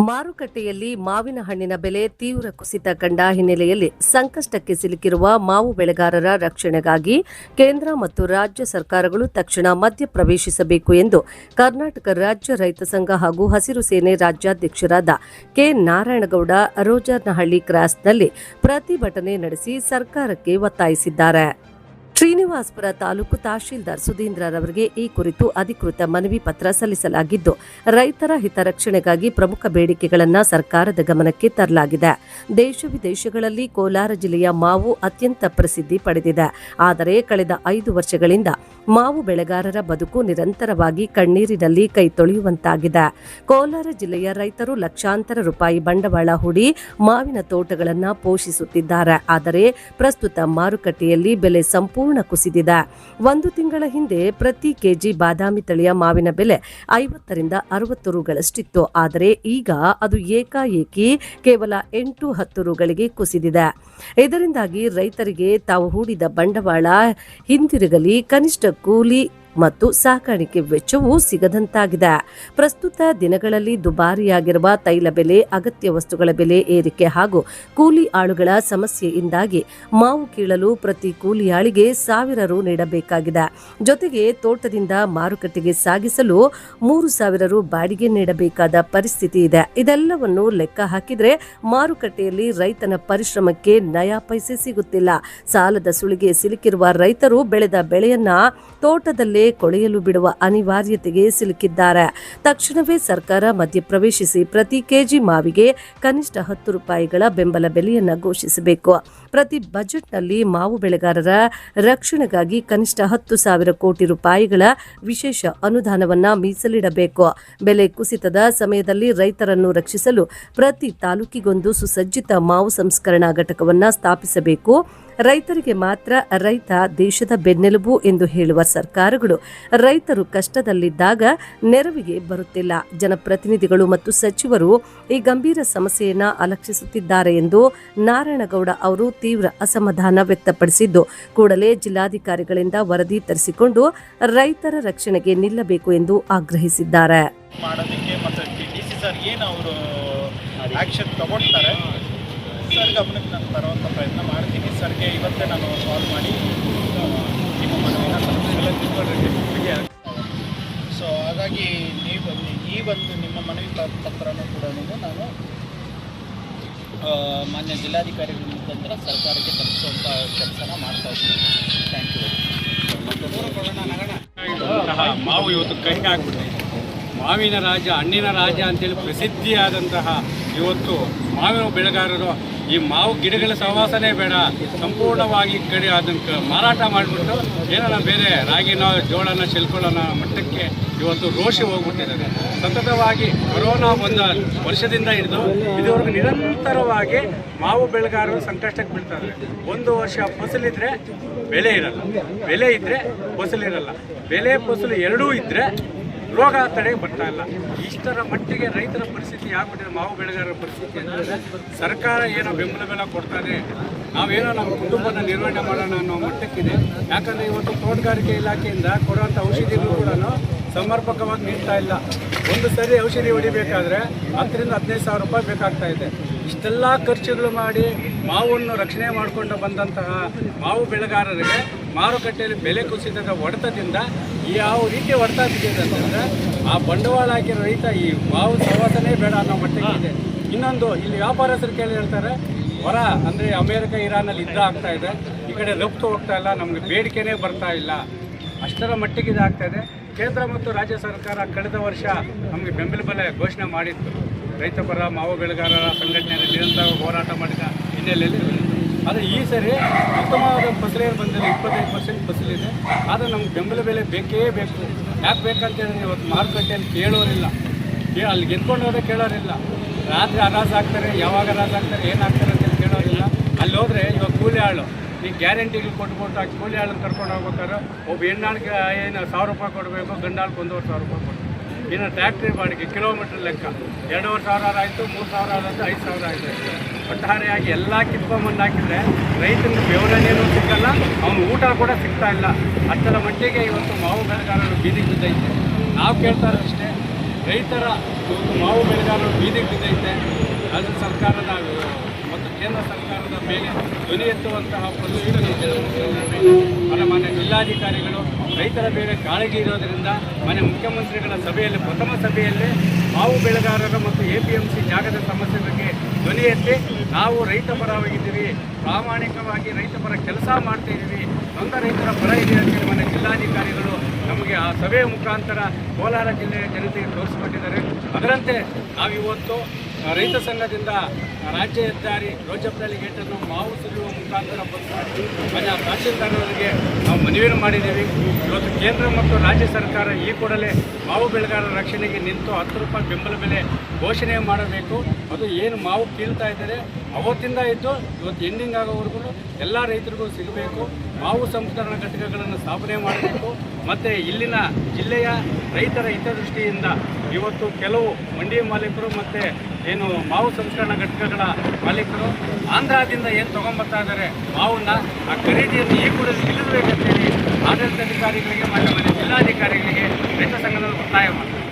ಮಾರುಕಟ್ಟೆಯಲ್ಲಿ ಮಾವಿನ ಹಣ್ಣಿನ ಬೆಲೆ ತೀವ್ರ ಕುಸಿತ ಕಂಡ ಹಿನ್ನೆಲೆಯಲ್ಲಿ ಸಂಕಷ್ಟಕ್ಕೆ ಸಿಲುಕಿರುವ ಮಾವು ಬೆಳೆಗಾರರ ರಕ್ಷಣೆಗಾಗಿ ಕೇಂದ್ರ ಮತ್ತು ರಾಜ್ಯ ಸರ್ಕಾರಗಳು ತಕ್ಷಣ ಮಧ್ಯಪ್ರವೇಶಿಸಬೇಕು ಎಂದು ಕರ್ನಾಟಕ ರಾಜ್ಯ ರೈತ ಸಂಘ ಹಾಗೂ ಹಸಿರು ಸೇನೆ ರಾಜ್ಯಾಧ್ಯಕ್ಷರಾದ ಕೆ ನಾರಾಯಣಗೌಡ ರೋಜರ್ನಹಳ್ಳಿ ಕ್ರಾಸ್ನಲ್ಲಿ ಪ್ರತಿಭಟನೆ ನಡೆಸಿ ಸರ್ಕಾರಕ್ಕೆ ಒತ್ತಾಯಿಸಿದ್ದಾರೆ. ಶ್ರೀನಿವಾಸಪುರ ತಾಲೂಕು ತಹಶೀಲ್ದಾರ್ ಸುಧೀಂದ್ರರವರಿಗೆ ಈ ಕುರಿತು ಅಧಿಕೃತ ಮನವಿ ಪತ್ರ ಸಲ್ಲಿಸಲಾಗಿದ್ದು, ರೈತರ ಹಿತರಕ್ಷಣೆಗಾಗಿ ಪ್ರಮುಖ ಬೇಡಿಕೆಗಳನ್ನು ಸರ್ಕಾರದ ಗಮನಕ್ಕೆ ತರಲಾಗಿದೆ. ದೇಶ ವಿದೇಶಗಳಲ್ಲಿ ಕೋಲಾರ ಜಿಲ್ಲೆಯ ಮಾವು ಅತ್ಯಂತ ಪ್ರಸಿದ್ಧಿ ಪಡೆದಿದೆ. ಆದರೆ ಕಳೆದ 5 ವರ್ಷಗಳಿಂದ ಮಾವು ಬೆಳೆಗಾರರ ಬದುಕು ನಿರಂತರವಾಗಿ ಕಣ್ಣೀರಿನಲ್ಲಿ ಕೈ ತೊಳೆಯುವಂತಾಗಿದೆ. ಕೋಲಾರ ಜಿಲ್ಲೆಯ ರೈತರು ಲಕ್ಷಾಂತರ ರೂಪಾಯಿ ಬಂಡವಾಳ ಹೂಡಿ ಮಾವಿನ ತೋಟಗಳನ್ನು ಪೋಷಿಸುತ್ತಿದ್ದಾರೆ. ಆದರೆ ಪ್ರಸ್ತುತ ಮಾರುಕಟ್ಟೆಯಲ್ಲಿ ಬೆಲೆ ಸಂಪೂರ್ಣ ಕುಸಿದಿದೆ. 1 ತಿಂಗಳ ಹಿಂದೆ ಪ್ರತಿ ಕೆಜಿ ಬಾದಾಮಿ ತಳಿಯ ಮಾವಿನ ಬೆಲೆ 50 ರಿಂದ 60 ರೂಗಳಷ್ಟಿತ್ತು. ಆದರೆ ಈಗ ಅದು ಏಕಾಏಕಿ ಕೇವಲ 8-10 ರೂಗಳಿಗೆ ಕುಸಿದಿದೆ. ಇದರಿಂದಾಗಿ ರೈತರಿಗೆ ತಾವು ಹೂಡಿದ ಬಂಡವಾಳ ಹಿಂದಿರುಗಲಿ, ಕನಿಷ್ಠ ಕೂಲಿ ಮತ್ತು ಸಾಕಾಣಿಕೆ ವೆಚ್ಚವೂ ಸಿಗದಂತಾಗಿದೆ. ಪ್ರಸ್ತುತ ದಿನಗಳಲ್ಲಿ ದುಬಾರಿಯಾಗಿರುವ ತೈಲ ಬೆಲೆ, ಅಗತ್ಯ ವಸ್ತುಗಳ ಬೆಲೆ ಏರಿಕೆ ಹಾಗೂ ಕೂಲಿ ಆಳುಗಳ ಸಮಸ್ಯೆಯಿಂದಾಗಿ ಮಾವು ಕೀಳಲು ಪ್ರತಿ ಕೂಲಿ ಆಳಿಗೆ 1000 ರು ನೀಡಬೇಕಾಗಿದೆ. ಜೊತೆಗೆ ತೋಟದಿಂದ ಮಾರುಕಟ್ಟೆಗೆ ಸಾಗಿಸಲು 3000 ರು ಬಾಡಿಗೆ ನೀಡಬೇಕಾದ ಪರಿಸ್ಥಿತಿ ಇದೆ. ಇದೆಲ್ಲವನ್ನು ಲೆಕ್ಕ ಹಾಕಿದರೆ ಮಾರುಕಟ್ಟೆಯಲ್ಲಿ ರೈತನ ಪರಿಶ್ರಮಕ್ಕೆ ನಯಾ ಪೈಸೆ ಸಿಗುತ್ತಿಲ್ಲ. ಸಾಲದ ಸುಳಿಗೆ ಸಿಲುಕಿರುವ ರೈತರು ಬೆಳೆದ ಬೆಳೆಯನ್ನ ತೋಟದಲ್ಲೇ ಕೊಳೆಯಲು ಬಿಡುವ ಅನಿವಾರ್ಯತೆಗೆ ಸಿಲುಕಿದ್ದಾರೆ. ತಕ್ಷಣವೇ ಸರ್ಕಾರ ಮಧ್ಯಪ್ರವೇಶಿಸಿ ಪ್ರತಿ ಕೆಜಿ ಮಾವಿಗೆ ಕನಿಷ್ಠ 10 ರೂಪಾಯಿಗಳ ಬೆಂಬಲ ಬೆಲೆಯನ್ನು ಘೋಷಿಸಬೇಕು. ಪ್ರತಿ ಬಜೆಟ್ನಲ್ಲಿ ಮಾವು ಬೆಳೆಗಾರರ ರಕ್ಷಣೆಗಾಗಿ ಕನಿಷ್ಠ 10,000 ಕೋಟಿ ರೂಪಾಯಿಗಳ ವಿಶೇಷ ಅನುದಾನವನ್ನು ಮೀಸಲಿಡಬೇಕು. ಬೆಲೆ ಕುಸಿತದ ಸಮಯದಲ್ಲಿ ರೈತರನ್ನು ರಕ್ಷಿಸಲು ಪ್ರತಿ ತಾಲೂಕಿಗೊಂದು ಸುಸಜ್ಜಿತ ಮಾವು ಸಂಸ್ಕರಣಾ ಘಟಕವನ್ನು ಸ್ಥಾಪಿಸಬೇಕು. ರೈತರಿಗೆ ಮಾತ್ರ ರೈತ ದೇಶದ ಬೆನ್ನೆಲುಬು ಎಂದು ಹೇಳುವ ಸರ್ಕಾರಗಳು ರೈತರು ಕಷ್ಟದಲ್ಲಿದ್ದಾಗ ನೆರವಿಗೆ ಬರುತ್ತಿಲ್ಲ. ಜನಪ್ರತಿನಿಧಿಗಳು ಮತ್ತು ಸಚಿವರು ಈ ಗಂಭೀರ ಸಮಸ್ಯೆಯನ್ನು ಅಲಕ್ಷಿಸುತ್ತಿದ್ದಾರೆ ಎಂದು ನಾರಾಯಣಗೌಡ ಅವರು ತೀವ್ರ ಅಸಮಾಧಾನ ವ್ಯಕ್ತಪಡಿಸಿದ್ದು, ಕೂಡಲೇ ಜಿಲ್ಲಾಧಿಕಾರಿಗಳಿಂದ ವರದಿ ತರಿಸಿಕೊಂಡು ರೈತರ ರಕ್ಷಣೆಗೆ ನಿಲ್ಲಬೇಕು ಎಂದು ಆಗ್ರಹಿಸಿದ್ದಾರೆ. ಸರ್ ಗಮನಕ್ಕೆ ನಾನು ತರುವಂಥ ಪ್ರಯತ್ನ ಮಾಡ್ತೀನಿ. ಸರ್ಗೆ ಇವತ್ತೇ ನಾನು ಕಾಲ್ ಮಾಡಿ ನಿಮ್ಮ ಮನವಿನ ಬಗ್ಗೆ ಸೊ ಹಾಗಾಗಿ ಈ ಒಂದು ನಿಮ್ಮ ಮನವಿ ಪತ್ರನೂ ಕೂಡ ನಾನು ಮಾನ್ಯ ಜಿಲ್ಲಾಧಿಕಾರಿಗಳ ಮುಖಾಂತರ ಸರ್ಕಾರಕ್ಕೆ ತಲುಪಿಸುವಂಥ ಕೆಲಸನ ಮಾಡ್ತಾ ಇದ್ದೀನಿ. Thank you. ಮಾವು ಇವತ್ತು ಕೈ ಹಾಕ್ಬಿಟ್ಟಿದೆ. ಮಾವಿನ ರಾಜ, ಹಣ್ಣಿನ ರಾಜ ಅಂತೇಳಿ ಪ್ರಸಿದ್ಧಿಯಾದಂತಹ ಇವತ್ತು ಮಾವಿನ ಬೆಳೆಗಾರರು ಈ ಮಾವು ಗಿಡಗಳ ಸಹವಾಸನೇ ಬೇಡ, ಸಂಪೂರ್ಣವಾಗಿ ಕಡೆ ಅದಕ್ಕೆ ಮಾರಾಟ ಮಾಡಿಬಿಟ್ಟು ಏನಾರ ಬೇರೆ ರಾಗಿನ ಜೋಳನ ಚೆಲ್ಕೊಳ್ಳೋಣ ಮಟ್ಟಕ್ಕೆ ಇವತ್ತು ರೋಷಿ ಹೋಗ್ಬಿಟ್ಟಿದ್ದಾರೆ. ಸತತವಾಗಿ ಕೊರೋನಾ ಬಂದ ವರ್ಷದಿಂದ ಹಿಡಿದು ಇದುವರೆಗೂ ನಿರಂತರವಾಗಿ ಮಾವು ಬೆಳೆಗಾರರು ಸಂಕಷ್ಟಕ್ಕೆ ಬೀಳ್ತಾರೆ. 1 ವರ್ಷ ಫಸಲಿದ್ರೆ ಬೆಲೆ ಇರಲ್ಲ, ಬೆಲೆ ಇದ್ದರೆ ಫಸಲಿರಲ್ಲ, ಬೆಲೆ ಫಸಲು ಎರಡೂ ಇದ್ದರೆ ರೋಗ ತಡೆ ಬರ್ತಾ ಇಲ್ಲ. ಇಷ್ಟರ ಮಟ್ಟಿಗೆ ರೈತರ ಪರಿಸ್ಥಿತಿ ಆಗ್ಬಿಟ್ಟಿದೆ. ಮಾವು ಬೆಳೆಗಾರರ ಪರಿಸ್ಥಿತಿ ಅಂದರೆ ಸರ್ಕಾರ ಏನೋ ಬೆಂಬಲ ಬೆಲೆ ಕೊಡ್ತಾರೆ, ನಾವೇನೋ ನಮ್ಮ ಕುಟುಂಬನ ನಿರ್ವಹಣೆ ಮಾಡೋಣ ಅನ್ನೋ ಮಟ್ಟಕ್ಕಿದೆ. ಯಾಕಂದರೆ ಇವತ್ತು ತೋಟಗಾರಿಕೆ ಇಲಾಖೆಯಿಂದ ಕೊಡುವಂಥ ಔಷಧಿಗಳು ಕೂಡ ಸಮರ್ಪಕವಾಗಿ ನೀಡ್ತಾ ಇಲ್ಲ. ಒಂದು ಸರಿ ಔಷಧಿ ಹೊಡಿಬೇಕಾದ್ರೆ 10 ರಿಂದ 15 ಸಾವಿರ ರೂಪಾಯಿ ಬೇಕಾಗ್ತಾ ಇದೆ. ಇಷ್ಟೆಲ್ಲ ಖರ್ಚುಗಳು ಮಾಡಿ ಮಾವನ್ನು ರಕ್ಷಣೆ ಮಾಡಿಕೊಂಡು ಬಂದಂತಹ ಮಾವು ಬೆಳೆಗಾರರಿಗೆ ಮಾರುಕಟ್ಟೆಯಲ್ಲಿ ಬೆಲೆ ಕುಸಿತದ ಹೊಡೆತದಿಂದ ಯಾವ ರೀತಿ ಹೊಡೆತ ಬಿದ್ದಿದೆ ಅಂತಂದರೆ ಆ ಬಂಡವಾಳ ಹಾಕಿರೋ ರೈತ ಈ ಮಾವು ಸಹವಾಸನೇ ಬೇಡ ಅನ್ನೋ ಮಟ್ಟಿಗೆ. ಇನ್ನೊಂದು ಇಲ್ಲಿ ವ್ಯಾಪಾರಸ್ಥರು ಕೇಳಿ ಹೇಳ್ತಾರೆ, ಹೊರ ಅಂದರೆ ಅಮೇರಿಕ, ಇರಾನಲ್ಲಿ ಯುದ್ಧ ಆಗ್ತಾ ಇದೆ, ಈ ಕಡೆ ರಫ್ತು ಹೋಗ್ತಾ ಇಲ್ಲ, ನಮಗೆ ಬೇಡಿಕೆನೇ ಬರ್ತಾ ಇಲ್ಲ. ಅಷ್ಟರ ಮಟ್ಟಿಗೆ ಇದಾಗ್ತಾಯಿದೆ. ಕೇಂದ್ರ ಮತ್ತು ರಾಜ್ಯ ಸರ್ಕಾರ ಕಳೆದ ವರ್ಷ ನಮಗೆ ಬೆಂಬಲ ಬೆಲೆ ಘೋಷಣೆ ಮಾಡಿತ್ತು. ರೈತ ಪರ ಮಾವು ಬೆಳೆಗಾರರ ಸಂಘಟನೆಯಲ್ಲಿ ನಿರಂತರ ಹೋರಾಟ ಮಾಡಿದ ಹಿನ್ನೆಲೆಯಲ್ಲಿ ಆದರೆ ಈ ಸರಿ ಉತ್ತಮವಾದ ಫಸಲೇನು ಬಂದಿಲ್ಲ, 25% ಫಸಲಿದೆ. ಆದರೆ ನಮ್ಗೆ ಬೆಂಬಲ ಬೆಲೆ ಬೇಕೇ ಬೇಕು. ಯಾಕೆ ಬೇಕಂತೇಳಿದ್ರೆ ಇವತ್ತು ಮಾರುಕಟ್ಟೆಯಲ್ಲಿ ಕೇಳೋರಿಲ್ಲ, ಅಲ್ಲಿ ಗೆದ್ಕೊಂಡು ಹೋದ್ರೆ ಕೇಳೋರಿಲ್ಲ. ರಾತ್ರಿ ಹರಾಜು ಹಾಕ್ತಾರೆ, ಯಾವಾಗ ಹರಾಜು ಹಾಕ್ತಾರೆ, ಏನಾಗ್ತಾರೆ ಅಂತೇಳಿ ಕೇಳೋರಿಲ್ಲ. ಅಲ್ಲಿ ಹೋದರೆ ಇವಾಗ ಕೂಲಿ ಆಳು ಈ ಗ್ಯಾರಂಟಿಗಳು ಕೊಟ್ಬಿಟ್ಟು ಆ ಕೂಲಿ ಆಳನ್ನು ಕರ್ಕೊಂಡು ಹೋಗ್ಬೇಕಾದ್ರೆ ಒಬ್ಬ ಹೆಣ್ಣಾಳಿಗೆ ಏನು 1000 ರೂಪಾಯಿ ಕೊಡಬೇಕು, ಗಂಡಾಳಿಗೆ 1,500 ರೂಪಾಯಿ ಕೊಡಬೇಕು. ಇನ್ನು ಟ್ಯಾಕ್ಟ್ರಿ ಬಾಡಿಗೆ ಕಿಲೋಮೀಟ್ರ್ ಲೆಕ್ಕ 2,500 ಆಯಿತು, 3,000 ಆಯಿತು, 5,000 ಆಯಿತು. ಒಟ್ಟಾರೆಯಾಗಿ ಎಲ್ಲ ಕಿತ್ಕೊಂಬಂದು ಹಾಕಿದರೆ ರೈತನಿಗೆ ಬೆವರನೇನು ಸಿಕ್ಕಲ್ಲ, ಅವನು ಊಟ ಕೂಡ ಸಿಗ್ತಾ ಇಲ್ಲ. ಅಷ್ಟರ ಮಟ್ಟಿಗೆ ಇವತ್ತು ಮಾವು ಬೆಳೆಗಾರರು ಬೀದಿಗೆ ಬಿದ್ದೈತೆ. ನಾವು ಕೇಳ್ತಾ ಇರೋಷ್ಟೇ, ರೈತರ ಇವತ್ತು ಮಾವು ಬೆಳೆಗಾರರು ಬೀದಿಗೆ ಬಿದ್ದೈತೆ. ರಾಜ್ಯ ಸರ್ಕಾರದ ಮತ್ತು ಕೇಂದ್ರ ಸರ್ಕಾರದ ಮೇಲೆ ಧ್ವನಿ ಎತ್ತುವಂತಹ ಮಾನ್ಯ ಜಿಲ್ಲಾಧಿಕಾರಿಗಳು ರೈತರ ಮೇಲೆ ಕಾಳಜಿ ಇರೋದರಿಂದ ಮಾನ್ಯ ಮುಖ್ಯಮಂತ್ರಿಗಳ ಸಭೆಯಲ್ಲಿ ಪ್ರಥಮ ಸಭೆಯಲ್ಲಿ ಮಾವು ಬೆಳೆಗಾರರ ಮತ್ತು APMC ಜಾಗದ ಸಮಸ್ಯೆ ಬಗ್ಗೆ ಧ್ವನಿ ಎತ್ತಿ ನಾವು ರೈತ ಪರವಾಗಿದ್ದೀವಿ, ಪ್ರಾಮಾಣಿಕವಾಗಿ ರೈತ ಪರ ಕೆಲಸ ಮಾಡ್ತಾ ಇದ್ದೀವಿ, ನೊಂದ ರೈತರ ಪರ ಇದೆ ಅಂತೇಳಿ ಮಾನ್ಯ ಜಿಲ್ಲಾಧಿಕಾರಿಗಳು ನಮಗೆ ಆ ಸಭೆಯ ಮುಖಾಂತರ ಕೋಲಾರ ಜಿಲ್ಲೆಯ ಜನತೆಗೆ ತೋರಿಸಿಕೊಟ್ಟಿದ್ದಾರೆ. ಅದರಂತೆ ನಾವಿವತ್ತು ರೈತ ಸಂಘದಿಂದ ರಾಜ್ಯ ಹೆದ್ದಾರಿ ರೋಜಪ್ಪನಹಳ್ಳಿ ಗೇಟನ್ನು ಮಾವು ಸುರಿಯುವ ಮುಖಾಂತರ ಬಂದು ಮಾಡಿ ಮಾನ್ಯ ತಹಶೀಲ್ದಾರರಿಗೆ ನಾವು ಮನವಿಯನ್ನು ಮಾಡಿದ್ದೀವಿ. ಇವತ್ತು ಕೇಂದ್ರ ಮತ್ತು ರಾಜ್ಯ ಸರ್ಕಾರ ಈ ಕೂಡಲೇ ಮಾವು ಬೆಳೆಗಾರರ ರಕ್ಷಣೆಗೆ ನಿಂತು 10 ರೂಪಾಯಿ ಬೆಂಬಲ ಬೆಲೆ ಘೋಷಣೆ ಮಾಡಬೇಕು. ಅದು ಏನು ಮಾವು ಕೀಳ್ತಾ ಇದ್ದಾರೆ ಅವತ್ತಿಂದ ಇದ್ದು ಇವತ್ತು ಎಂಡಿಂಗ್ ಆಗೋವರೆಗೂ ಎಲ್ಲ ರೈತರಿಗೂ ಸಿಗಬೇಕು. ಮಾವು ಸಂಸ್ಕರಣಾ ಘಟಕಗಳನ್ನು ಸ್ಥಾಪನೆ ಮಾಡಬೇಕು. ಮತ್ತು ಇಲ್ಲಿನ ಜಿಲ್ಲೆಯ ರೈತರ ಹಿತದೃಷ್ಟಿಯಿಂದ ಇವತ್ತು ಕೆಲವು ಮಂಡಿ ಮಾಲೀಕರು ಮತ್ತು ಏನು ಮಾವು ಸಂಸ್ಕರಣಾ ಘಟಕಗಳ ಮಾಲೀಕರು ಆಂಧ್ರದಿಂದ ಏನು ತೊಗೊಂಬರ್ತಾ ಇದ್ದಾರೆ ಮಾವನ್ನ, ಆ ಖರೀದಿಯನ್ನು ಈ ಕೂಡ ನಿಲ್ಲಿಸಬೇಕಂತೇಳಿ ಆಡಳಿತಾಧಿಕಾರಿಗಳಿಗೆ ಮತ್ತು ಜಿಲ್ಲಾಧಿಕಾರಿಗಳಿಗೆ ರೈತ ಸಂಘದಲ್ಲಿ ಒತ್ತಾಯ ಮಾಡ್ತಾರೆ.